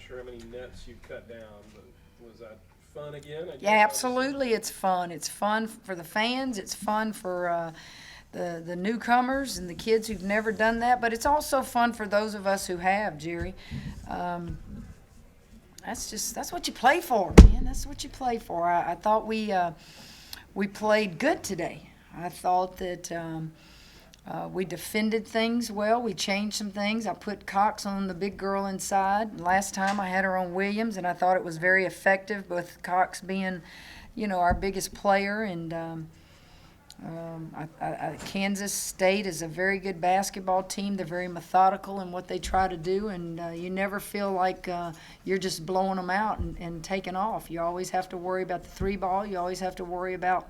Sure how many nets you've cut down, but was that fun again? I Yeah, guess, absolutely. It's fun. It's fun for the fans. It's fun for the newcomers and the kids who've never done that. But it's also fun for those of us who have, Jerry. Um, that's what you play for, man. That's what you play for. I thought we played good today. I thought that we defended things well. We changed some things. I put Cox on the big girl inside. Last time I had her on Williams, and I thought it was very effective, with Cox being, our biggest player. And Kansas State is a very good basketball team. They're very methodical in what they try to do, and you never feel like you're just blowing them out and taking off. You always have to worry about the three ball. You always have to worry about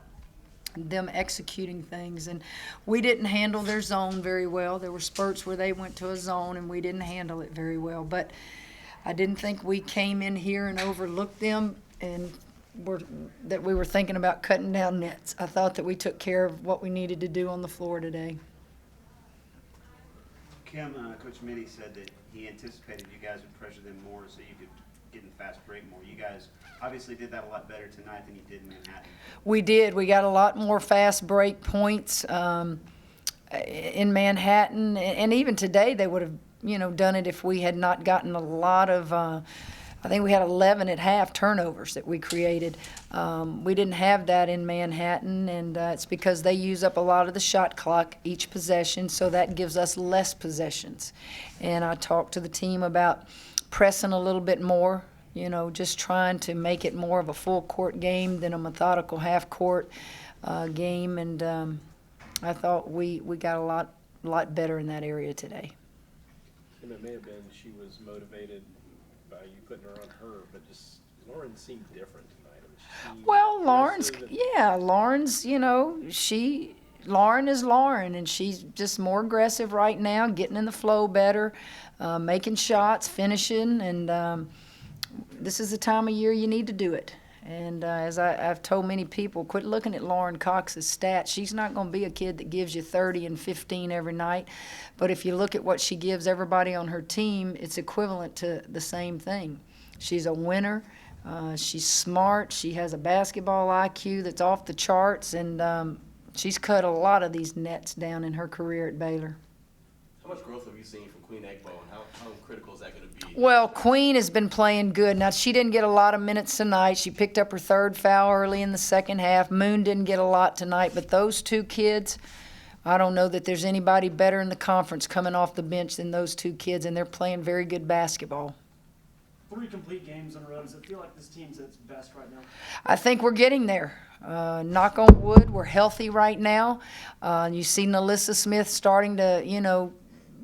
them executing things, and we didn't handle their zone very well. There were spurts where they went to a zone and we didn't handle it very well, but I didn't think we came in here and overlooked them and that we were thinking about cutting down nets. I thought that we took care of what we needed to do on the floor today. Kim, Coach Mitty said that he anticipated you guys would pressure them more so you could get in the fast break more. You guys obviously did that a lot better tonight than you did in Manhattan. We did. We got a lot more fast break points in Manhattan, and even today they would have, done it if we had not gotten a lot of. I think we had 11 at half turnovers that we created. We didn't have that in Manhattan, and it's because they use up a lot of the shot clock each possession, so that gives us less possessions. And I talked to the team about pressing a little bit more, just trying to make it more of a full court game than a methodical half court game. And I thought we got a lot better in that area today. And it may have been she was motivated by you putting her on her, but just Lauren seemed different tonight. I mean, she Well, aggressive Lauren is Lauren, and she's just more aggressive right now, getting in the flow better, making shots, finishing, and this is the time of year you need to do it. And as I've told many people, quit looking at Lauren Cox's stats. She's not going to be a kid that gives you 30 and 15 every night. But if you look at what she gives everybody on her team, it's equivalent to the same thing. She's a winner. She's smart. She has a basketball IQ that's off the charts. And she's cut a lot of these nets down in her career at Baylor. How much growth have you seen from Queen Egbo, and how critical is that going to be? Well, Queen has been playing good. Now, she didn't get a lot of minutes tonight. She picked up her third foul early in the second half. Moon didn't get a lot tonight. But those two kids, I don't know that there's anybody better in the conference coming off the bench than those two kids, and they're playing very good basketball. 3 complete games in a row. Does it feel like this team's at its best right now? I think we're getting there. Knock on wood, we're healthy right now. You see Nalissa Smith starting to,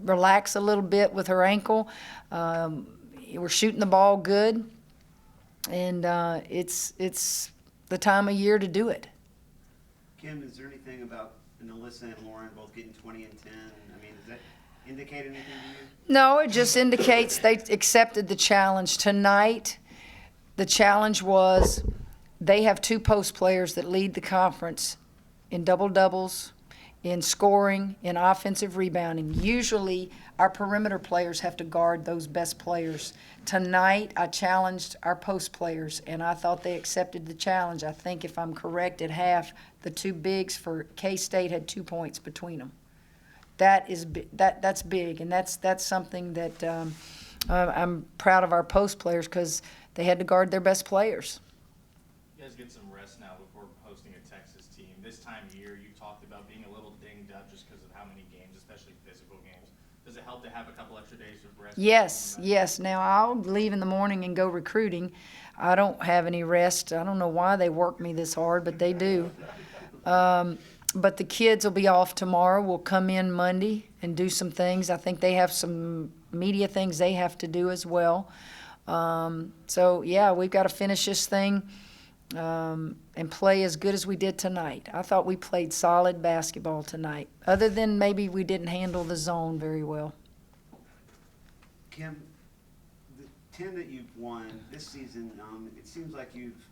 relax a little bit with her ankle. We're shooting the ball good, and it's the time of year to do it. Kim, is there anything about Alyssa and Lauren both getting 20 and 10? I mean, does that indicate anything to you? No, it just indicates they accepted the challenge. Tonight, the challenge was they have 2 post players that lead the conference in double-doubles, in scoring, in offensive rebounding. Usually, our perimeter players have to guard those best players. Tonight, I challenged our post players, and I thought they accepted the challenge. I think, if I'm correct, at half, the 2 bigs for K-State had 2 points between them. That's big, and that's something that I'm proud of our post players, because they had to guard their best players. You guys get some rest now before hosting a Texas team. This time of year, you talked about being a little dinged up just because of how many games, especially physical games. Does it help to have a couple extra days of rest? Yes. Now, I'll leave in the morning and go recruiting. I don't have any rest. I don't know why they work me this hard, but they do. But the kids will be off tomorrow. We'll come in Monday and do some things. I think they have some media things they have to do as well. So, yeah, we've got to finish this thing and play as good as we did tonight. I thought we played solid basketball tonight, other than maybe we didn't handle the zone very well. Kim, the 10 that you've won this season, it seems like you've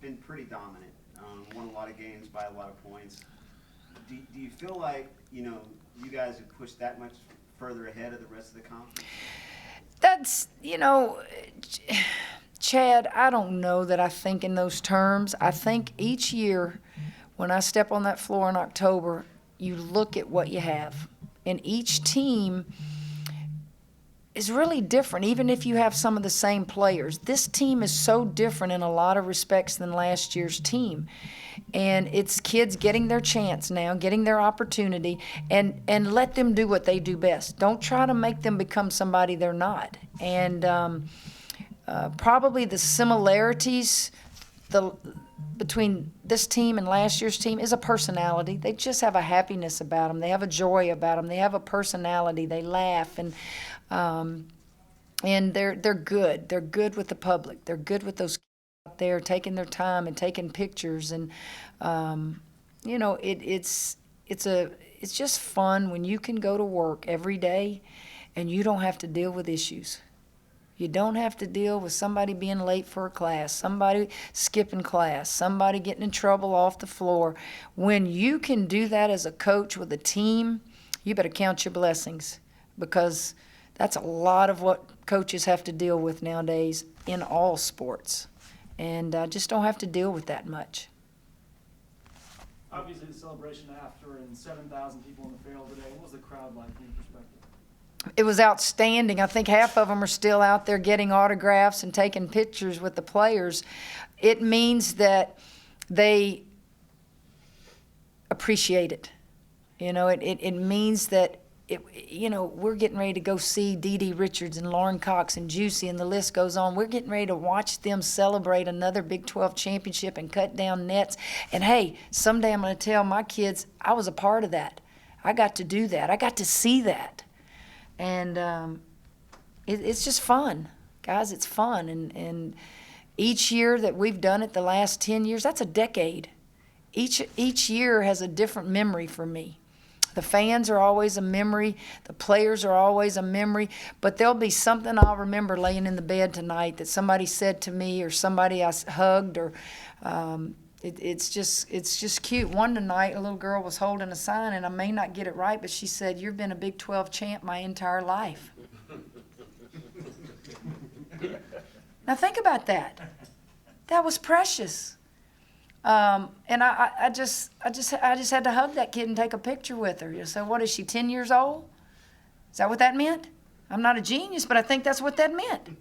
been pretty dominant. Won a lot of games by a lot of points. Do you feel like, you guys have pushed that much further ahead of the rest of the conference? you know, Chad, I don't know that I think in those terms. I think each year when I step on that floor in October, you look at what you have. And each team is really different, even if you have some of the same players. This team is so different in a lot of respects than last year's team. And it's kids getting their chance now, getting their opportunity, and let them do what they do best. Don't try to make them become somebody they're not. And probably the similarities between this team and last year's team is a personality. They just have a happiness about them. They have a joy about them. They have a personality. They laugh, and they're good. They're good with the public. They're good with those kids out there taking their time and taking pictures. And you know, it's just fun when you can go to work every day and you don't have to deal with issues. You don't have to deal with somebody being late for a class, somebody skipping class, somebody getting in trouble off the floor. When you can do that as a coach with a team, you better count your blessings, because that's a lot of what coaches have to deal with nowadays in all sports. And just don't have to deal with that much. Obviously, the celebration after and 7,000 people in the field today. What was the crowd like from your perspective? It was outstanding. I think half of them are still out there getting autographs and taking pictures with the players. It means that they appreciate it. You know, it means that, you know, we're getting ready to go see Dee Dee Richards and Lauren Cox and Juicy, and the list goes on. We're getting ready to watch them celebrate another Big 12 championship and cut down nets. And, hey, someday I'm going to tell my kids I was a part of that. I got to do that. I got to see that. And it's just fun. Guys, it's fun. And each year that we've done it, the last 10 years, that's a decade. Each year has a different memory for me. The fans are always a memory. The players are always a memory. But there'll be something I'll remember laying in the bed tonight that somebody said to me, or somebody I hugged, or it's just cute. One night, a little girl was holding a sign, and I may not get it right, but she said, "You've been a Big 12 champ my entire life." Now think about that. That was precious. And I just had to hug that kid and take a picture with her. You say, what is she, 10 years old? Is that what that meant? I'm not a genius, but I think that's what that meant.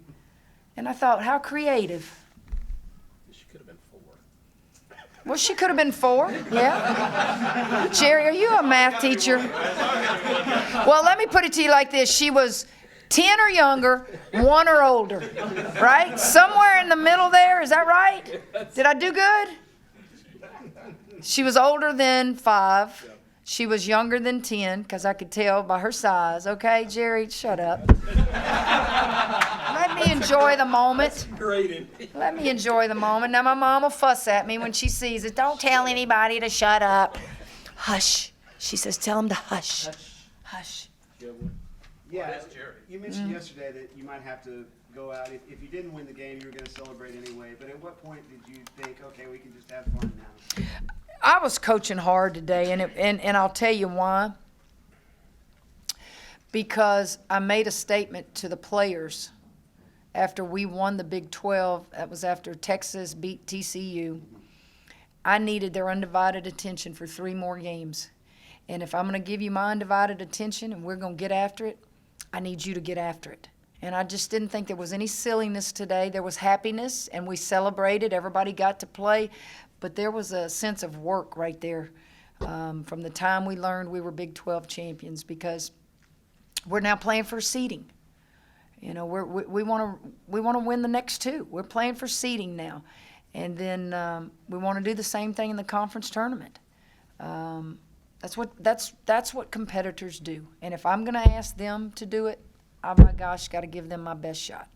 And I thought, how creative. She could have been 4. Well, she could have been 4, yeah. Jerry, are you a math teacher? Well, let me put it to you like this. She was 10 or younger, 1 or older, right? Somewhere in the middle there, is that right? Did I do good? She was older than 5. She was younger than 10, because I could tell by her size. Okay, Jerry, shut up. Let me enjoy the moment. Let me enjoy the moment. Now, my mom will fuss at me when she sees it. Don't tell anybody to shut up. Hush. She says, tell them to hush. Hush. Yeah, you mentioned yesterday that you might have to go out. If you didn't win the game, you were going to celebrate anyway. But at what point did you think, okay, we can just have fun now? I was coaching hard today, and I'll tell you why. Because I made a statement to the players after we won the Big 12. That was after Texas beat TCU. I needed their undivided attention for 3 more games. And if I'm going to give you my undivided attention and we're going to get after it, I need you to get after it. And I just didn't think there was any silliness today. There was happiness, and we celebrated. Everybody got to play. But there was a sense of work right there from the time we learned we were Big 12 champions, because we're now playing for seeding. You know, we want to win the next 2. We're playing for seeding now. And then we want to do the same thing in the conference tournament. That's what competitors do. And if I'm going to ask them to do it, oh my gosh, got to give them my best shot.